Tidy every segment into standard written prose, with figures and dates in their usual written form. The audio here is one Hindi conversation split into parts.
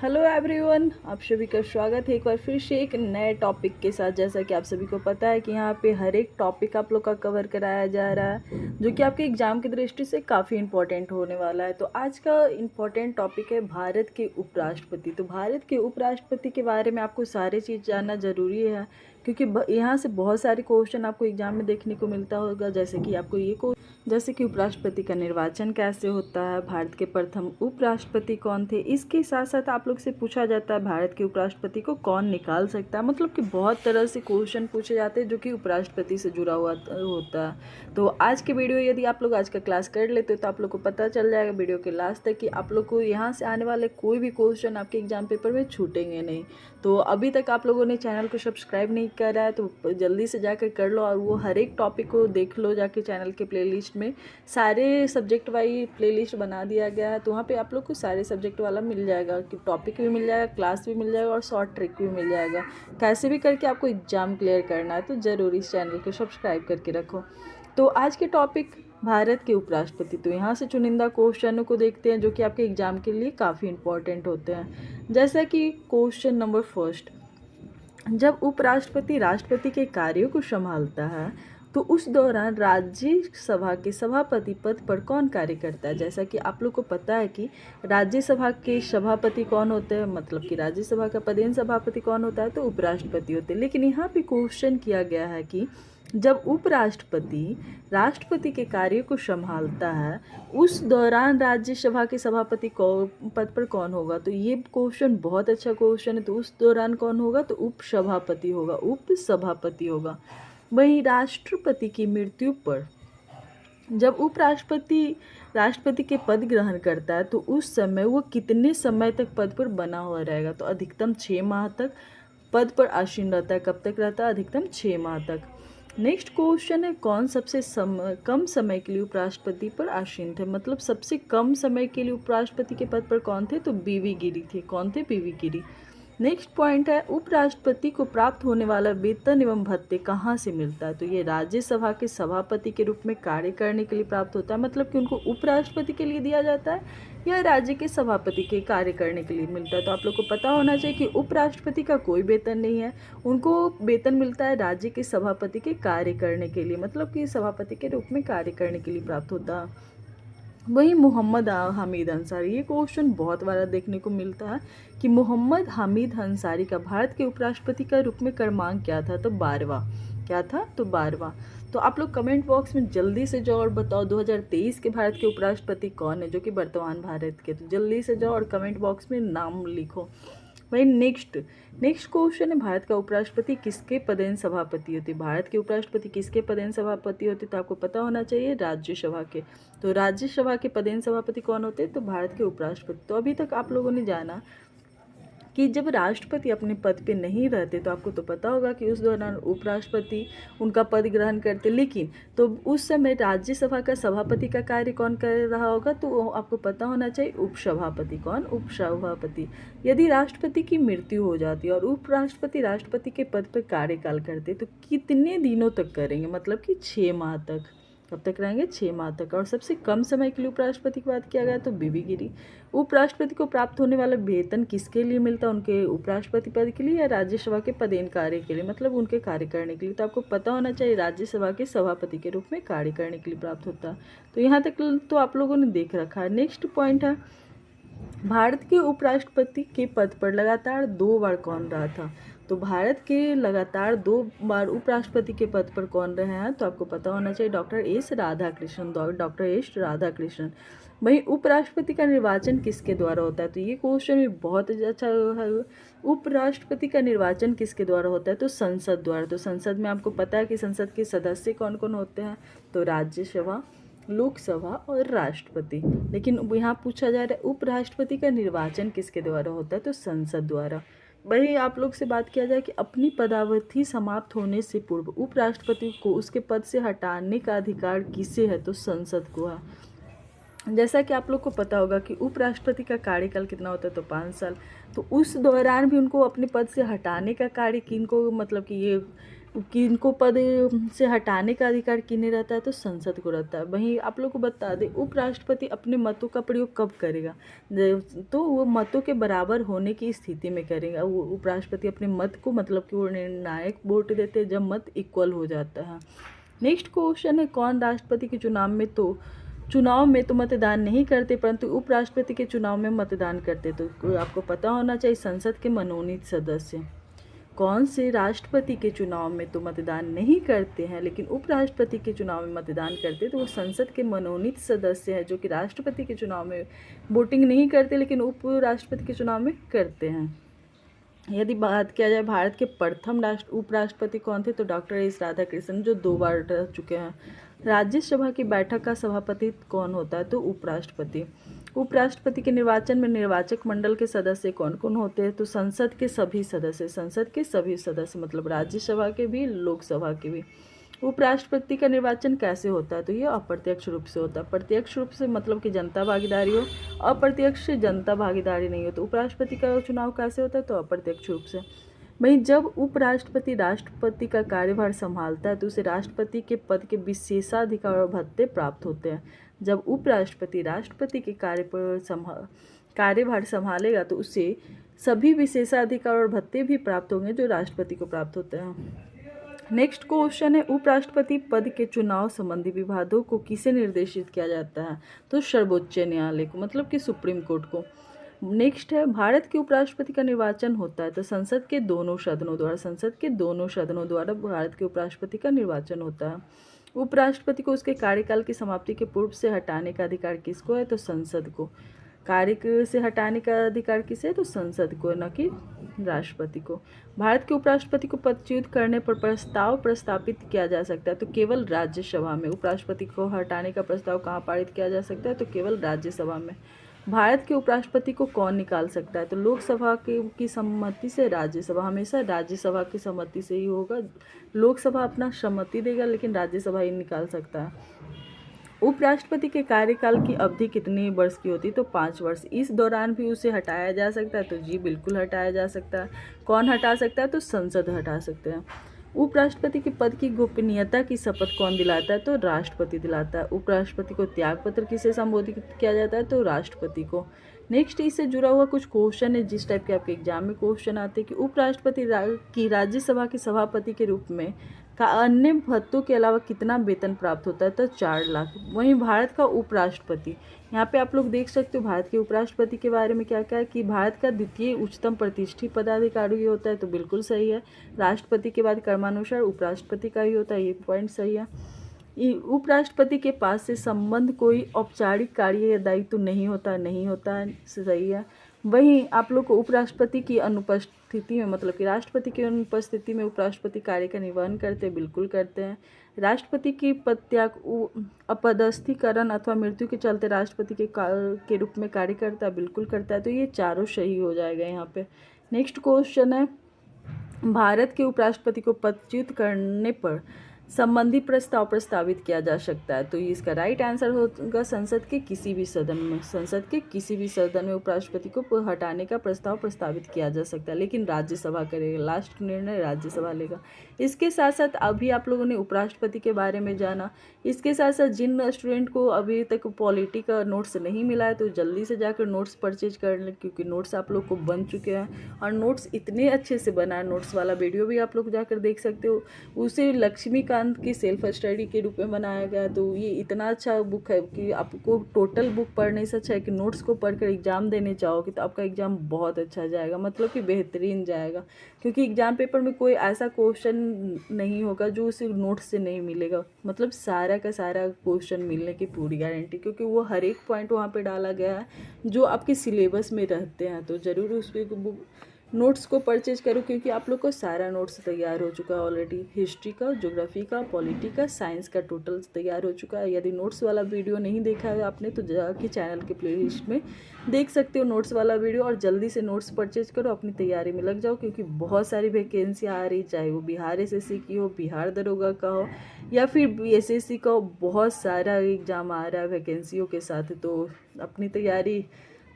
हेलो एवरीवन, आप सभी का स्वागत है एक बार फिर से एक नए टॉपिक के साथ। जैसा कि आप सभी को पता है कि यहाँ पे हर एक टॉपिक आप लोग का कवर कराया जा रहा है जो कि आपके एग्ज़ाम की दृष्टि से काफ़ी इम्पोर्टेंट होने वाला है। तो आज का इम्पोर्टेंट टॉपिक है भारत के उपराष्ट्रपति। तो भारत के उपराष्ट्रपति के बारे में आपको सारी चीज़ जानना ज़रूरी है, क्योंकि यहाँ से बहुत सारे क्वेश्चन आपको एग्ज़ाम में देखने को मिलता होगा। जैसे कि उपराष्ट्रपति का निर्वाचन कैसे होता है, भारत के प्रथम उपराष्ट्रपति कौन थे, इसके साथ साथ आप लोग से पूछा जाता है भारत के उपराष्ट्रपति को कौन निकाल सकता है। मतलब कि बहुत तरह से क्वेश्चन पूछे जाते हैं जो कि उपराष्ट्रपति से जुड़ा हुआ होता है। तो आज के वीडियो यदि आप लोग आज का क्लास कर लेते तो आप लोग को पता चल जाएगा वीडियो के लास्ट तक कि आप लोग को यहाँ से आने वाले कोई भी क्वेश्चन आपके एग्जाम पेपर में छूटेंगे नहीं। तो अभी तक आप लोगों ने चैनल को सब्सक्राइब नहीं करा है तो जल्दी से जाकर कर लो और वो हर एक टॉपिक को देख लो। जाके चैनल के प्लेलिस्ट में सारे सब्जेक्ट वाइज प्लेलिस्ट बना दिया गया है, तो वहाँ पे आप लोग को सारे सब्जेक्ट वाला मिल जाएगा कि टॉपिक भी मिल जाएगा, क्लास भी मिल जाएगा और शॉर्ट ट्रिक भी मिल जाएगा। कैसे भी करके आपको एग्ज़ाम क्लियर करना है तो ज़रूर इस चैनल को सब्सक्राइब करके रखो। तो आज के टॉपिक भारत के उपराष्ट्रपति। तो यहाँ से चुनिंदा क्वेश्चनों को देखते हैं जो कि आपके एग्ज़ाम के लिए काफ़ी इंपॉर्टेंट होते हैं। जैसा कि क्वेश्चन नंबर फर्स्ट, जब उपराष्ट्रपति राष्ट्रपति के कार्यों को संभालता है तो उस दौरान राज्यसभा के सभापति पद पर कौन कार्य करता है। जैसा कि आप लोग को पता है कि राज्यसभा के सभापति कौन होते हैं, मतलब कि राज्यसभा का पदेन सभापति कौन होता है, तो उपराष्ट्रपति होते हैं। लेकिन यहाँ पे क्वेश्चन किया गया है कि जब उपराष्ट्रपति राष्ट्रपति के कार्यों को संभालता है उस दौरान राज्यसभा के सभापति पद पर कौन होगा। तो ये क्वेश्चन बहुत अच्छा क्वेश्चन है। तो उस दौरान कौन होगा, तो उपसभापति होगा, उपसभापति होगा। वहीं राष्ट्रपति की मृत्यु पर जब उपराष्ट्रपति राष्ट्रपति के पद ग्रहण करता है तो उस समय वो कितने समय तक पद पर बना हुआ रहेगा। तो अधिकतम 6 माह तक पद पर आसीन रहता है। कब तक रहता है, अधिकतम 6 माह तक। नेक्स्ट क्वेश्चन है, कौन सबसे कम समय के लिए उपराष्ट्रपति पर आसीन थे। मतलब सबसे कम समय के लिए उपराष्ट्रपति के पद पर कौन थे, तो बीवी गिरी थे। कौन थे, बीवी गिरी। नेक्स्ट पॉइंट है, उपराष्ट्रपति को प्राप्त होने वाला वेतन एवं भत्ते कहाँ से मिलता है। तो ये राज्यसभा के सभापति के रूप में कार्य करने के लिए प्राप्त होता है। मतलब कि उनको उपराष्ट्रपति के लिए दिया जाता है या राज्य के सभापति के कार्य करने के लिए मिलता है। तो आप लोग को पता होना चाहिए कि उपराष्ट्रपति का कोई वेतन नहीं है, उनको वेतन मिलता है राज्य के सभापति के कार्य करने के लिए, मतलब कि सभापति के रूप में कार्य करने के लिए प्राप्त होता है। वही मोहम्मद हामिद अंसारी, ये क्वेश्चन बहुत बार देखने को मिलता है कि मोहम्मद हामिद अंसारी का भारत के उपराष्ट्रपति का रूप में क्रमांक क्या था, तो 12वां। क्या था, तो 12वां। तो आप लोग कमेंट बॉक्स में जल्दी से जाओ और बताओ 2023 के भारत के उपराष्ट्रपति कौन है जो कि वर्तमान भारत के। तो जल्दी से जाओ और कमेंट बॉक्स में नाम लिखो। वही नेक्स्ट क्वेश्चन है, भारत का उपराष्ट्रपति किसके पदेन सभापति होते। भारत के उपराष्ट्रपति किसके पदेन सभापति होते, तो आपको पता होना चाहिए राज्यसभा के। तो राज्यसभा के पदेन सभापति कौन होते, तो भारत के उपराष्ट्रपति। तो अभी तक आप लोगों ने जाना कि जब राष्ट्रपति अपने पद पे नहीं रहते तो आपको तो पता होगा कि उस दौरान उपराष्ट्रपति उनका पद ग्रहण करते, लेकिन तो उस समय राज्यसभा का सभापति का कार्य कौन कर रहा होगा, तो आपको पता होना चाहिए उपसभापति। कौन, उपसभापति। यदि राष्ट्रपति की मृत्यु हो जाती है और उपराष्ट्रपति राष्ट्रपति के पद पर कार्यकाल करते तो कितने दिनों तक करेंगे, मतलब कि 6 माह तक। कब तक रहेंगे, 6 माह तक। और सबसे कम समय के लिए उपराष्ट्रपति की बात किया गया तो बीबी गिरी। उपराष्ट्रपति को प्राप्त होने वाला वेतन किसके लिए मिलता है, उनके उपराष्ट्रपति पद के लिए या राज्यसभा के पदेन कार्य के लिए, मतलब उनके कार्य करने के लिए। तो आपको पता होना चाहिए राज्यसभा के सभापति के रूप में कार्य करने के लिए प्राप्त होता है। तो यहाँ तक तो आप लोगों ने देख रखा है। नेक्स्ट पॉइंट है, भारत के उपराष्ट्रपति के पद पर लगातार 2 बार कौन रहा था। तो भारत के लगातार 2 बार उपराष्ट्रपति के पद पर कौन रहे हैं, तो आपको पता होना चाहिए doctor S Radhakrishnan. Doctor S Radhakrishnan. वहीं उपराष्ट्रपति का निर्वाचन किसके द्वारा होता है, तो ये क्वेश्चन भी बहुत अच्छा है। उपराष्ट्रपति का निर्वाचन किसके द्वारा होता है, तो संसद द्वारा। तो संसद में आपको पता है कि संसद के सदस्य कौन कौन होते हैं, तो राज्यसभा, लोकसभा और राष्ट्रपति। लेकिन यहाँ पूछा जा रहा है उपराष्ट्रपति का निर्वाचन किसके द्वारा होता है, तो संसद द्वारा। वही आप लोग से बात किया जाए कि अपनी पदावधि समाप्त होने से पूर्व उपराष्ट्रपति को उसके पद से हटाने का अधिकार किसे है, तो संसद को है। जैसा कि आप लोग को पता होगा कि उपराष्ट्रपति का कार्यकाल कितना होता है, तो 5 साल। तो उस दौरान भी उनको अपने पद से हटाने का कार्य किनको, मतलब कि ये किनको पद से हटाने का अधिकार किन्हें रहता है, तो संसद को रहता है। वहीं आप लोग को बता दें, उपराष्ट्रपति अपने मतों का प्रयोग कब करेगा, तो वो मतों के बराबर होने की स्थिति में करेगा। वो उपराष्ट्रपति अपने मत को, मतलब कि वो निर्णायक वोट देते हैं जब मत इक्वल हो जाता है। नेक्स्ट क्वेश्चन है, कौन राष्ट्रपति के चुनाव में तो मतदान नहीं करते, परंतु उपराष्ट्रपति के चुनाव में मतदान करते। तो आपको पता होना चाहिए, संसद के मनोनीत सदस्य। कौन से राष्ट्रपति के चुनाव में तो मतदान नहीं करते हैं, लेकिन उपराष्ट्रपति के चुनाव में मतदान करते, तो वो संसद के मनोनीत सदस्य हैं, जो कि राष्ट्रपति के चुनाव में वोटिंग नहीं करते, लेकिन उपराष्ट्रपति के चुनाव में करते हैं। यदि बात किया जाए भारत के प्रथम उपराष्ट्रपति कौन थे, तो डॉक्टर एस राधाकृष्णन, जो 2 बार रह चुके हैं। राज्यसभा की बैठक का सभापति कौन होता है, तो उपराष्ट्रपति। उपराष्ट्रपति के निर्वाचन में निर्वाचक मंडल के सदस्य कौन कौन होते हैं, तो संसद के सभी सदस्य, मतलब राज्यसभा के भी, लोकसभा के भी। उपराष्ट्रपति का निर्वाचन कैसे होता है, तो ये अप्रत्यक्ष रूप से होता है। प्रत्यक्ष रूप से मतलब कि जनता भागीदारी हो, अप्रत्यक्ष से जनता भागीदारी नहीं हो। तो उपराष्ट्रपति का चुनाव कैसे होता है, तो अप्रत्यक्ष रूप से। वहीं जब उपराष्ट्रपति राष्ट्रपति का कार्यभार संभालता है, तो उसे राष्ट्रपति के पद के विशेषाधिकार और भत्ते प्राप्त होते हैं। जब उपराष्ट्रपति राष्ट्रपति के कार्यभार संभालेगा, तो उसे सभी विशेषाधिकार और भत्ते भी प्राप्त होंगे जो राष्ट्रपति को प्राप्त होते हैं। नेक्स्ट क्वेश्चन है, उपराष्ट्रपति पद के चुनाव संबंधी विवादों को किसे निर्देशित किया जाता है, तो सर्वोच्च न्यायालय को, मतलब कि सुप्रीम कोर्ट को। नेक्स्ट है, भारत के उपराष्ट्रपति का निर्वाचन होता है, तो संसद के दोनों सदनों द्वारा भारत के उपराष्ट्रपति का निर्वाचन होता है। उपराष्ट्रपति को उसके कार्यकाल की समाप्ति के पूर्व से हटाने का अधिकार किसको है, तो संसद को। कार्य से हटाने का अधिकार किसे है, तो संसद को, न कि राष्ट्रपति को। भारत के उपराष्ट्रपति को पदच्युत करने पर प्रस्ताव प्रस्तावित किया जा सकता है, तो केवल राज्यसभा में। उपराष्ट्रपति को हटाने का प्रस्ताव कहाँ पारित किया जा सकता है, तो केवल राज्यसभा में। भारत के उपराष्ट्रपति को कौन निकाल सकता है, तो लोकसभा की सम्मति से राज्यसभा। हमेशा राज्यसभा की सम्मति से ही होगा। लोकसभा अपना सम्मति देगा, लेकिन राज्यसभा ही निकाल सकता है। उपराष्ट्रपति के कार्यकाल की अवधि कितने वर्ष की होती है, तो 5 वर्ष। इस दौरान भी उसे हटाया जा सकता है, तो जी बिल्कुल हटाया जा सकता है। कौन हटा सकता है, तो संसद हटा सकते हैं। उपराष्ट्रपति के पद की गोपनीयता की शपथ कौन दिलाता है, तो राष्ट्रपति दिलाता है। उपराष्ट्रपति को त्यागपत्र किसे संबोधित किया जाता है, तो राष्ट्रपति को। नेक्स्ट, इससे जुड़ा हुआ कुछ क्वेश्चन है जिस टाइप के आपके एग्जाम में क्वेश्चन आते हैं कि उपराष्ट्रपति की राज्यसभा के सभापति के रूप में का अन्य भत्तों के अलावा कितना वेतन प्राप्त होता है, तो 4 लाख। वहीं भारत का उपराष्ट्रपति, यहाँ पे आप लोग देख सकते हो भारत के उपराष्ट्रपति के बारे में क्या क्या है कि भारत का द्वितीय उच्चतम प्रतिष्ठित पदाधिकारी होता है, तो बिल्कुल सही है। राष्ट्रपति के बाद क्रमानुसार उपराष्ट्रपति का ही होता है, ये पॉइंट सही है। उपराष्ट्रपति के पास से संबंध कोई औपचारिक कार्य या दायित्व नहीं होता है, सही है। वहीं आप लोग को उपराष्ट्रपति की अनुपस्थिति में, मतलब कि राष्ट्रपति की अनुपस्थिति में उपराष्ट्रपति कार्य का निर्वहन करते हैं, बिल्कुल करते हैं। राष्ट्रपति की पदत्याग, अपदस्थीकरण अथवा मृत्यु के चलते राष्ट्रपति के रूप में कार्य करता है, बिल्कुल करता है। तो ये चारों सही हो जाएगा यहाँ पे। नेक्स्ट क्वेश्चन है, भारत के उपराष्ट्रपति को पदच्युत करने पर संबंधी प्रस्ताव प्रस्तावित किया जा सकता है, तो इसका राइट आंसर होगा संसद के किसी भी सदन में उपराष्ट्रपति को हटाने का प्रस्ताव प्रस्तावित किया जा सकता है, लेकिन राज्यसभा करेगा। लास्ट निर्णय राज्यसभा लेगा। इसके साथ साथ अभी आप लोगों ने उपराष्ट्रपति के बारे में जाना। इसके साथ साथ जिन स्टूडेंट को अभी तक पॉलिटी का नोट्स नहीं मिला है, तो जल्दी से जाकर नोट्स परचेज कर लें, क्योंकि नोट्स आप लोग को बन चुके हैं और नोट्स इतने अच्छे से बना है। नोट्स वाला वीडियो भी आप लोग जाकर देख सकते हो। उसे लक्ष्मीकांत की सेल्फ स्टडी के रूप में बनाया गया। तो ये इतना अच्छा बुक है कि आपको टोटल बुक पढ़ने से अच्छा है कि नोट्स को पढ़कर एग्जाम देने चाहोगे तो आपका एग्जाम बहुत अच्छा जाएगा, मतलब कि बेहतरीन जाएगा। क्योंकि एग्जाम पेपर में कोई ऐसा क्वेश्चन नहीं होगा जो उसे नोट्स से नहीं मिलेगा, मतलब सारा का सारा क्वेश्चन मिलने की पूरी गारंटी, क्योंकि वो हर एक पॉइंट वहाँ पे डाला गया है जो आपके सिलेबस में रहते हैं। तो ज़रूर उस पर बुक नोट्स को परचेज करो, क्योंकि आप लोग को सारा नोट्स तैयार हो चुका है ऑलरेडी। हिस्ट्री का, ज्योग्राफी का, पॉलिटी का, साइंस का टोटल तैयार हो चुका है। यदि नोट्स वाला वीडियो नहीं देखा है आपने तो जाके चैनल के प्लेलिस्ट में देख सकते हो नोट्स वाला वीडियो, और जल्दी से नोट्स परचेज करो, अपनी तैयारी में लग जाओ, क्योंकि बहुत सारी वैकेंसियाँ आ रही, चाहे वो बिहार एसएससी की हो, बिहार दरोगा का हो, या फिर एसएससी का हो। बहुत सारा एग्जाम आ रहा है वैकेंसियों के साथ, तो अपनी तैयारी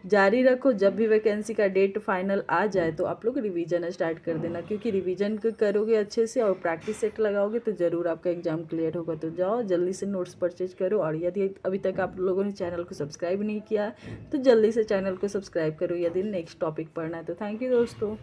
जारी रखो। जब भी वैकेंसी का डेट फाइनल आ जाए तो आप लोग रिवीजन स्टार्ट कर देना, क्योंकि रिवीजन करोगे अच्छे से और प्रैक्टिस सेट लगाओगे तो ज़रूर आपका एग्ज़ाम क्लियर होगा। तो जाओ जल्दी से नोट्स परचेज करो, और यदि अभी तक आप लोगों ने चैनल को सब्सक्राइब नहीं किया तो जल्दी से चैनल को सब्सक्राइब करो यदि नेक्स्ट टॉपिक पढ़ना है तो। थैंक यू दोस्तों।